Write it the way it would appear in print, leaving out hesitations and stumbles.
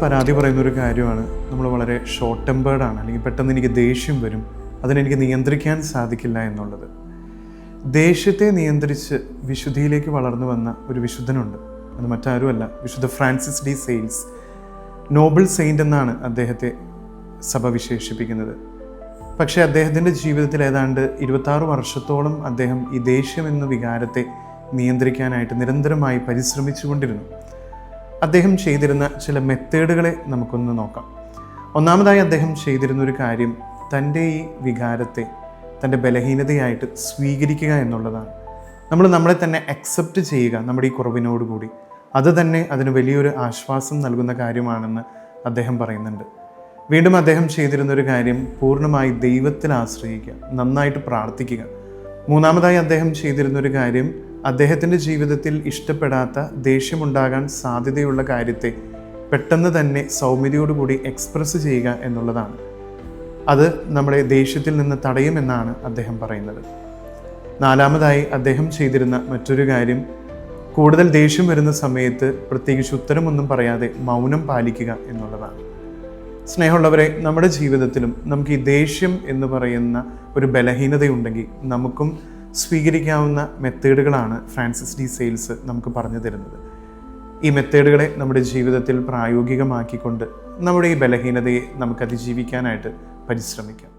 പരാതി പറയുന്നൊരു കാര്യമാണ്, നമ്മൾ വളരെ ഷോർട്ട് ടെമ്പേർഡാണ്, അല്ലെങ്കിൽ പെട്ടെന്ന് എനിക്ക് ദേഷ്യം വരും, അതിനെനിക്ക് നിയന്ത്രിക്കാൻ സാധിക്കില്ല എന്നുള്ളത്. ദേഷ്യത്തെ നിയന്ത്രിച്ച് വിശുദ്ധിയിലേക്ക് വളർന്നു വന്ന ഒരു വിശുദ്ധനുണ്ട്. അത് മറ്റാരുമല്ല, വിശുദ്ധ Francis D sales. Noble Saint എന്നാണ് അദ്ദേഹത്തെ സഭ വിശേഷിപ്പിക്കുന്നത്. പക്ഷേ അദ്ദേഹത്തിൻ്റെ ജീവിതത്തിൽ ഏതാണ്ട് 26 വർഷത്തോളം അദ്ദേഹം ഈ ദേഷ്യം എന്ന വികാരത്തെ നിയന്ത്രിക്കാനായിട്ട് നിരന്തരമായി പരിശ്രമിച്ചുകൊണ്ടിരുന്നു. അദ്ദേഹം ചെയ്തിരുന്ന ചില മെത്തേഡുകളെ നമുക്കൊന്ന് നോക്കാം. ഒന്നാമതായി അദ്ദേഹം ചെയ്തിരുന്നൊരു കാര്യം തൻ്റെ ഈ വികാരത്തെ തൻ്റെ ബലഹീനതയായിട്ട് സ്വീകരിക്കുക എന്നുള്ളതാണ്. നമ്മൾ നമ്മളെ തന്നെ അക്സെപ്റ്റ് ചെയ്യുക, നമ്മുടെ ഈ കുറവിനോടുകൂടി. അത് തന്നെ അതിന് വലിയൊരു ആശ്വാസം നൽകുന്ന കാര്യമാണെന്ന് അദ്ദേഹം പറയുന്നുണ്ട്. വീണ്ടും അദ്ദേഹം ചെയ്തിരുന്നൊരു കാര്യം പൂർണ്ണമായി ദൈവത്തിൽ ആശ്രയിക്കുക, നന്നായിട്ട് പ്രാർത്ഥിക്കുക. മൂന്നാമതായി അദ്ദേഹം ചെയ്തിരുന്നൊരു കാര്യം അദ്ദേഹത്തിൻ്റെ ജീവിതത്തിൽ ഇഷ്ടപ്പെടാത്ത, ദേഷ്യമുണ്ടാകാൻ സാധ്യതയുള്ള കാര്യത്തെ പെട്ടെന്ന് തന്നെ സൗമ്യതയോടുകൂടി എക്സ്പ്രസ് ചെയ്യുക എന്നുള്ളതാണ്. അത് നമ്മളെ ദേഷ്യത്തിൽ നിന്ന് തടയുമെന്നാണ് അദ്ദേഹം പറയുന്നത്. നാലാമതായി അദ്ദേഹം ചെയ്തിരുന്ന മറ്റൊരു കാര്യം, കൂടുതൽ ദേഷ്യം വരുന്ന സമയത്ത് പ്രത്യേകിച്ച് ഉത്തരമൊന്നും പറയാതെ മൗനം പാലിക്കുക എന്നുള്ളതാണ്. സ്നേഹമുള്ളവരെ, നമ്മുടെ ജീവിതത്തിലും നമുക്ക് ഈ ദേഷ്യം എന്ന് പറയുന്ന ഒരു ബലഹീനതയുണ്ടെങ്കിൽ നമുക്കും സ്വീകരിക്കാവുന്ന മെത്തേഡുകളാണ് ഫ്രാൻസിസ് ഡി സെയിൽസ് നമുക്ക് പറഞ്ഞു തരുന്നത്. ഈ മെത്തേഡുകളെ നമ്മുടെ ജീവിതത്തിൽ പ്രായോഗികമാക്കിക്കൊണ്ട് നമ്മുടെ ഈ ബലഹീനതയെ നമുക്ക് അതിജീവിക്കാനായിട്ട് പരിശ്രമിക്കാം.